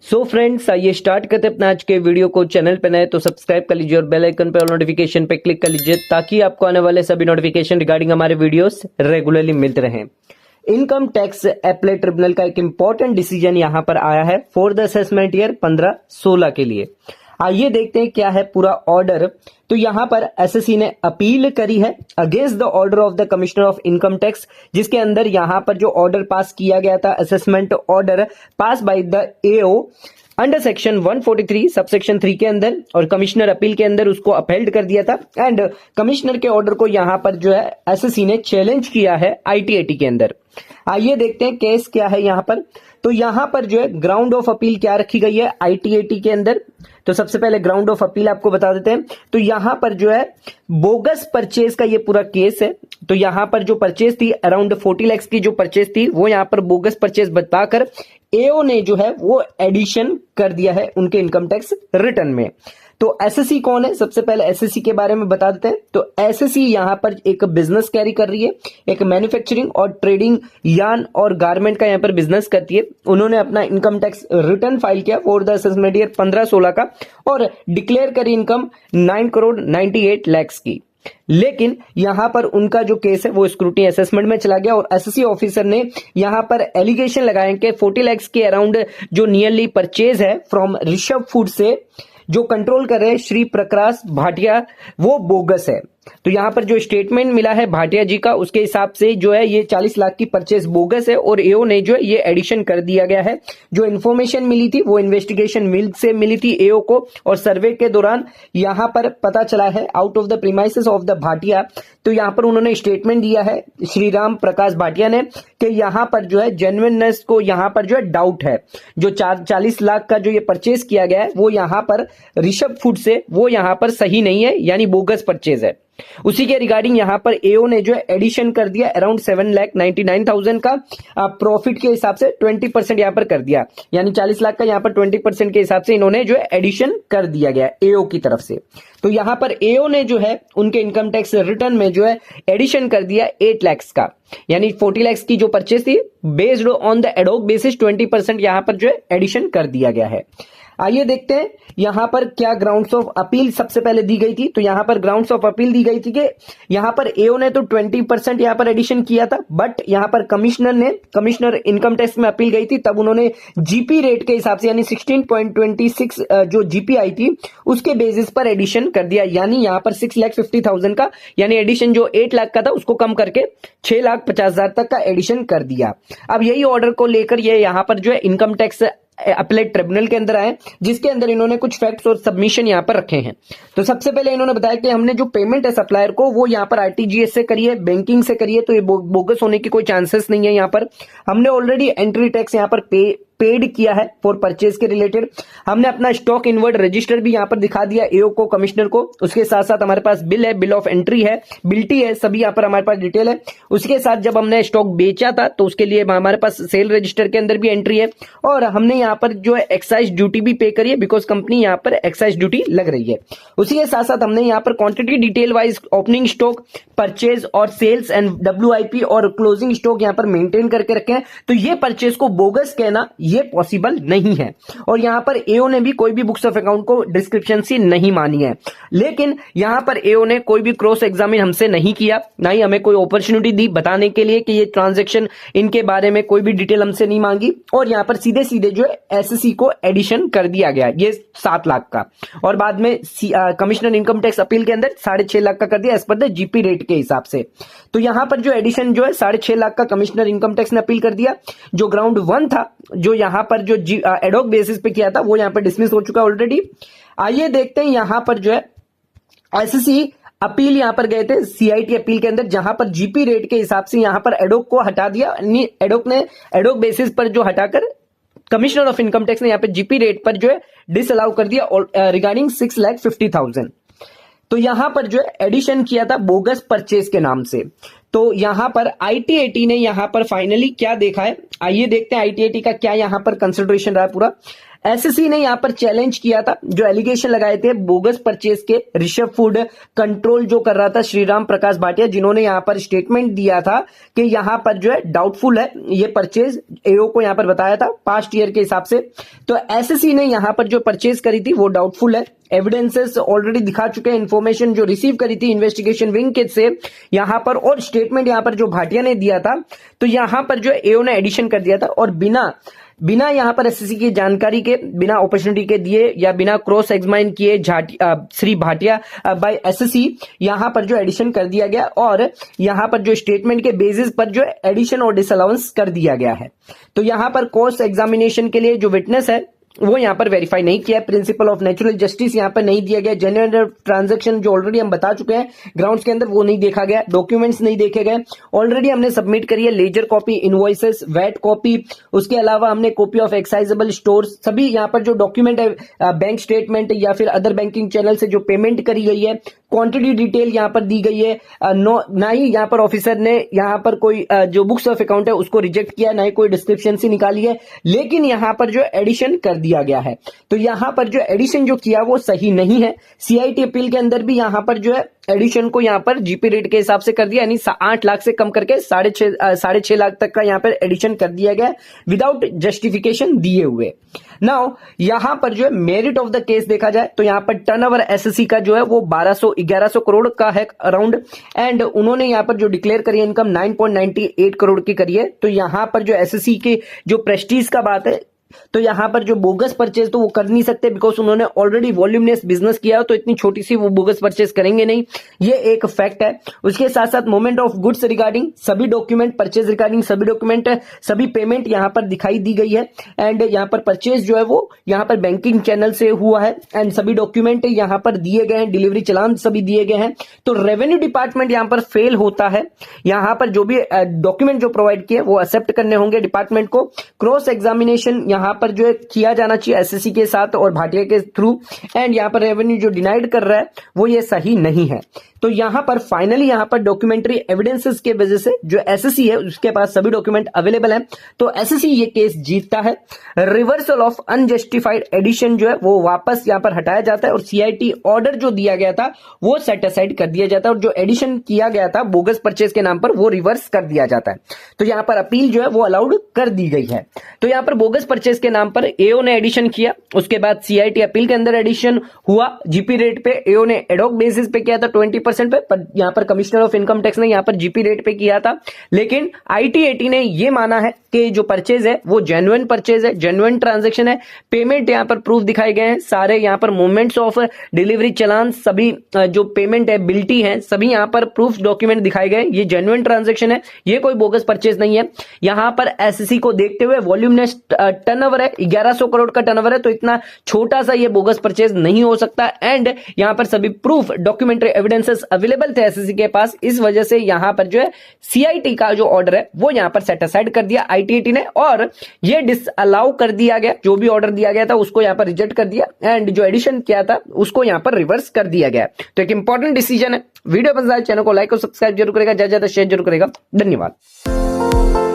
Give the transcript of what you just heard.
So friends, आइए start करते हैं अपना आज के वीडियो को। चैनल पे नए तो सब्सक्राइब कर लीजिए और बेल आइकन पे ऑल नोटिफिकेशन पे क्लिक कर लीजिए ताकि आपको आने वाले सभी नोटिफिकेशन रिगार्डिंग हमारे वीडियोस रेगुलरली मिलते रहें। इनकम टैक्स एपलेट ट्रिब्यूनल का एक इंपॉर्टेंट डिसीजन यहां पर आया है फॉर द असेसमेंट ईयर 15-16 के लिए। आइए देखते हैं क्या है पूरा ऑर्डर। तो यहां पर एसएससी ने अपील करी है against the order of the commissioner of income tax, जिसके अंदर यहां पर जो ऑर्डर पास किया गया था, assessment order pass by the AO under section 143 subsection 3 के अंदर, और कमिश्नर अपील के अंदर उसको अपहेल्ड कर दिया था। एंड कमिश्नर के ऑर्डर को यहां पर जो है एसएससी ने चैलेंज किया है आईटीएटी के अंदर। आइए देखते हैं केस क्या है यहां पर। तो यहां पर जो है ग्राउंड ऑफ अपील क्या रखी गई है आईटीएटी के अंदर। तो सबसे पहले ग्राउंड ऑफ अपील आपको बता देते हैं। तो यहां पर जो है बोगस परचेज का ये पूरा केस है। तो यहां पर जो परचेज थी अराउंड 40 लाख की जो परचेज थी, वो यहां पर बोगस परचेज बताकर एओ ने जो है वो एडिशन कर दिया है उनके इनकम टैक्स रिटर्न में। तो एसएससी कौन है, सबसे पहले एसएससी के बारे में बता देते हैं। तो एसएससी यहां पर एक बिजनेस कैरी कर रही है, एक मैन्युफैक्चरिंग और ट्रेडिंग यार्न और गारमेंट का यहां पर बिजनेस करती है। उन्होंने अपना इनकम टैक्स रिटर्न फाइल किया फॉर द असेसमेंट ईयर 15-16 का और डिक्लेयर करी इनकम 9,98 लाख की। लेकिन यहां पर उनका जो केस है वो स्क्रूटनी असेसमेंट में चला गया और एसएससी ऑफिसर ने यहां पर एलिगेशन लगाए कि 40 लाख के अराउंड जो नियरली परचेज है फ्रॉम ऋषभ फूड से जो कंट्रोल कर रहे हैं श्री प्रकाश भाटिया, वो बोगस है। तो यहां पर जो स्टेटमेंट मिला है भाटिया जी का, उसके हिसाब से जो है ये 40 लाख की परचेज बोगस है और एओ ने जो है ये एडिशन कर दिया गया है। जो इन्फॉर्मेशन मिली थी वो इन्वेस्टिगेशन मिल से मिली थी एओ को, और सर्वे के दौरान यहां पर पता चला है out of the premises of the Bhatia. तो यहां पर उन्होंने स्टेटमेंट दिया है श्री राम प्रकाश भाटिया ने कि यहां पर जो है जेन्युइननेस को यहां पर जो है डाउट है। जो 40 लाख का जो ये परचेज किया गया है वो यहां पर ऋषभ फूड से, वो यहां पर सही नहीं है, यानी बोगस परचेज है। उसी के रिगार्डिंग यहां पर एओ ने जो है एडिशन कर दिया अराउंड 7,99,000 का प्रॉफिट के हिसाब से 20% यहां पर कर दिया, यानी 40 लाख का यहां पर 20% के हिसाब से इन्होंने जो है एडिशन कर दिया गया एओ की तरफ से। तो यहां पर एओ ने जो है उनके इनकम टैक्स रिटर्न में जो है एडिशन कर दिया 8 लाख का, यानी 40 लाख की जो परचेज थी based on the ad hoc basis 20% यहां पर जो है एडिशन कर दिया गया है। आइए देखते हैं यहां पर क्या ग्राउंड्स ऑफ अपील सबसे पहले दी गई थी। तो यहां पर ग्राउंड्स ऑफ अपील दी गई थी कि यहां पर एओ ने तो 20% यहां पर एडिशन किया था, बट यहां पर कमिश्नर इनकम टैक्स में अपील गई थी, तब उन्होंने जीपी रेट के हिसाब से यानी 16.26 जो जीपी आई थी उसके बेसिस पर एडिशन कर दिया, यानी यहां पर 6,50,000 का, यानी एडिशन जो 8 लाख का था उसको कम करके 6,50,000 तक का एडिशन कर दिया। अब यही ऑर्डर को लेकर ये यहां पर जो है इनकम टैक्स अपीलेट ट्रिब्यूनल के अंदर आए, जिसके अंदर इन्होंने कुछ फैक्ट्स और सबमिशन यहां पर रखे हैं। तो सबसे पहले इन्होंने बताया कि हमने जो पेमेंट है सप्लायर को वो यहां पर आरटीजीएस से करी है, बैंकिंग से करी है, तो ये बोगस होने की कोई चांसेस नहीं है। यहां पर हमने ऑलरेडी एंट्री टैक्स यहां पर पेड किया है फॉर परचेज के रिलेटेड। हमने अपना स्टॉक इनवर्ड रजिस्टर भी यहां पर दिखा दिया एओ को, कमिश्नर को। उसके साथ साथ हमारे पास बिल है, बिल ऑफ एंट्री है, बिल्टी है, सभी यहां पर हमारे पास डिटेल है। उसके साथ जब हमने स्टॉक बेचा था तो उसके लिए हमारे पास सेल रजिस्टर के अंदर भी एंट्री है, और हमने यहां पर जो है एक्साइज ड्यूटी भी पे करी है, बिकॉज कंपनी यहां पर एक्साइज ड्यूटी लग रही है। उसी के साथ साथ हमने यहां पर quantity detail wise opening stock, purchase और सेल्स एंड डब्ल्यूआईपी और क्लोजिंग स्टॉक यहां पर मेंटेन करके रखे हैं। तो ये परचेज को बोगस कहना ये पॉसिबल नहीं है, और यहां पर एओ ने भी कोई भी बुक्स ऑफ अकाउंट को डिस्क्रिप्शन से नहीं मानी है। लेकिन यहां पर एओ ने कोई भी क्रॉस एग्जामिन हमसे नहीं किया, ना ही हमें कोई अपॉर्चुनिटी दी बताने के लिए कि ये ट्रांजैक्शन इनके बारे में कोई भी डिटेल हमसे नहीं मांगी, और यहां पर सीधे सीधे जो है एसएससी को एडिशन कर दिया गया ये 7 लाख का, और बाद में कमिश्नर इनकम टैक्स अपील के अंदर 6.5 लाख का कर दिया as per the GP rate के हिसाब से। तो यहां पर जो एडिशन जो है 6.5 लाख का कमिश्नर इनकम टैक्स ने अपील कर दिया। जो ग्राउंड 1 था, जो यहां पर जो एडोक बेसिस पे किया था, वो यहां पर डिसमिस हो चुका ऑलरेडी। आइए देखते हैं यहां पर जो है एसएससी अपील यहां पर गए थे सीआईटी अपील के अंदर, जहां पर जीपी रेट के हिसाब से यहां पर एडोक को हटा दिया, एडोक ने एडोक बेसिस पर जो हटाकर कमिश्नर ऑफ इनकम टैक्स ने यहां पर जीपी रेट पर जो है डिसअलाउ कर दिया रिगार्डिंग 6,50,000। तो यहां पर जो है एडिशन किया था बोगस परचेज के नाम से। तो यहां पर आईटीएटी ने यहां पर फाइनली क्या देखा है, आइए देखते हैं ITAT का क्या यहां पर कंसिडरेशन रहा पूरा। एसएससी ने यहां पर चैलेंज किया था, जो एलिगेशन लगाए थे बोगस परचेज के, ऋषभ फूड कंट्रोल जो कर रहा था श्रीराम प्रकाश भाटिया, जिन्होंने यहां पर स्टेटमेंट दिया था कि यहां पर जो है डाउटफुल है ये परचेज, एओ को यहां पर बताया था पास्ट ईयर के हिसाब से। तो एसएससी ने यहां पर जो परचेज करी थी वो डाउटफुल है, एविडेंसेस ऑलरेडी दिखा चुके हैं, इन्फॉर्मेशन जो रिसीव करी थी इन्वेस्टिगेशन विंग के से यहां पर, और स्टेटमेंट यहां पर जो भाटिया ने दिया था, तो यहां पर जो एओ ने एडिशन कर दिया था, और बिना यहां पर एसएससी की जानकारी के, बिना अपॉर्चुनिटी के दिए या बिना क्रॉस एग्जामिन किए श्री भाटिया बाय एसएससी यहां पर जो एडिशन कर दिया गया, और यहां पर जो स्टेटमेंट के बेसिस पर जो एडिशन और डिसअलाउंस कर दिया गया है। तो यहां पर क्रॉस एग्जामिनेशन के लिए जो विटनेस है वो यहां पर वेरीफाई नहीं किया, प्रिंसिपल ऑफ नेचुरल जस्टिस यहां पर नहीं दिया गया, जेन्युइन ट्रांजैक्शन जो ऑलरेडी हम बता चुके हैं ग्राउंड्स के अंदर वो नहीं देखा गया, डॉक्यूमेंट्स नहीं देखे गए, ऑलरेडी हमने सबमिट करी है ledger copy, invoices, VAT copy, उसके अलावा हमने कॉपी ऑफ एक्साइजेबल स्टोर्स, सभी यहां पर जो डॉक्यूमेंट है, बैंक स्टेटमेंट या फिर अदर बैंकिंग चैनल से जो पेमेंट करी गई है, क्वांटिटी डिटेल यहां पर दी गई है, ना ही यहां पर ऑफिसर ने यहां पर कोई जो बुक्स ऑफ अकाउंट है उसको रिजेक्ट किया, ना ही कोई डिस्क्रिप्शन सी निकाली है, लेकिन यहां पर जो एडिशन कर दिया गया है। तो यहां पर जो एडिशन जो किया वो सही नहीं है। सीआईटी अपील के अंदर भी यहां पर जो है एडिशन को यहां पर जीपी रेट के हिसाब से कर दिया, यानी 8 लाख से कम करके 6.5 लाख तक का यहां पर एडिशन कर दिया गया विदाउट जस्टिफिकेशन दिए हुए। नाउ यहां पर जो है मेरिट ऑफ द केस देखा जाए तो यहां पर टर्नओवर एसएससी का जो है वो 1100 करोड़ का है अराउंड, एंड उन्होंने यहां पर जो डिक्लेयर करी है इनकम 9.98 करोड़ की करी है। तो यहां पर जो एसएससी के जो प्रेस्टीज का बात है, तो यहां पर जो बोगस परचेज तो वो कर नहीं सकते, बिकॉज उन्होंने ऑलरेडी वॉल्यूमनेस बिजनेस किया है, तो इतनी छोटी सी वो बोगस परचेज करेंगे नहीं, ये एक फैक्ट है। उसके साथ साथ मोमेंट ऑफ गुड्स रिगार्डिंग सभी डॉक्यूमेंट, परचेज रिगार्डिंग सभी डॉक्यूमेंट, सभी पेमेंट यहां पर दिखाई दी गई है, एंड यहां पर परचेज जो है वो यहां पर बैंकिंग चैनल से हुआ है, एंड सभी डॉक्यूमेंट यहां पर दिए गए हैं, डिलीवरी चलान सभी दिए गए हैं। तो रेवेन्यू डिपार्टमेंट यहां पर फेल होता है, यहां पर जो भी डॉक्यूमेंट जो प्रोवाइड किए वो एक्सेप्ट करने होंगे डिपार्टमेंट को। क्रॉस एग्जामिनेशन यहां पर जो है किया जाना चाहिए एसएससी के साथ और भाटिया के थ्रू, एंड यहां पर रेवेन्यू जो डिनाइड कर रहा है वो ये सही नहीं है। तो यहां पर फाइनली यहां पर डॉक्यूमेंट्री एविडेंसेस के वजह से जो एसएससी है उसके पास सभी डॉक्यूमेंट अवेलेबल है, तो एसएससी ये केस जीतता है। रिवर्सल ऑफ अनजस्टिफाइड एडिशन जो है वो वापस यहां पर हटाया जाता है, और सीआईटी ऑर्डर जो दिया गया था वो सेट असाइड कर दिया जाता है, और जो एडिशन किया गया था बोगस परचेज के नाम पर वो रिवर्स कर दिया जाता है। तो यहां पर अपील जो है वो अलाउड कर दी गई है। तो यहां पर बोगस परचेज के नाम पर एओ ने एडिशन किया, उसके बाद सीआईटी अपील के अंदर एडिशन हुआ जीपी रेट पे, एओ ने एडॉक बेसिस पे किया था 20% पे, पर यहां पर कमिश्नर ऑफ इनकम टैक्स ने यहां पर जीपी रेट पे किया था। लेकिन आईटीएटी ने यह माना है कि जो परचेज है वो जेन्युइन परचेज है, जेन्युइन ट्रांजैक्शन है, पेमेंट यहां पर प्रूफ दिखाए गए हैं, सारे यहां पर मूवमेंट्स ऑफ डिलीवरी चलान, सभी जो पेमेंट है, बिल्टी है, सभी यहां पर प्रूफ डॉक्यूमेंट दिखाए गए, ये जेन्युइन ट्रांजैक्शन है, ये कोई बोगस परचेज नहीं है। यहां पर एसएससी को देखते हुए वॉल्यूमनेस टर्नओवर है 1100 करोड़ का टर्नओवर है, तो इतना छोटा सा ये बोगस परचेज नहीं हो सकता, एंड यहां पर सभी प्रूफ डॉक्यूमेंट्री एविडेंसेस अवेलेबल थे एसएससी के पास, इस वजह से यहां पर जो है सीआईटी का जो ऑर्डर है वो यहां पर सेट असाइड कर दिया आईटीएटी ने, और ये डिसअलाउ कर दिया गया, जो भी ऑर्डर दिया गया था उसको यहां पर रिजेक्ट कर दिया, एंड जो एडिशन किया था उसको यहां पर रिवर्स कर दिया गया। तो एक इंपॉर्टेंट डिसीजन है। वीडियो पसंद आए चैनल को लाइक और सब्सक्राइब जरूर करेगा, ज्यादा से ज्यादा शेयर जरूर करेगा। धन्यवाद।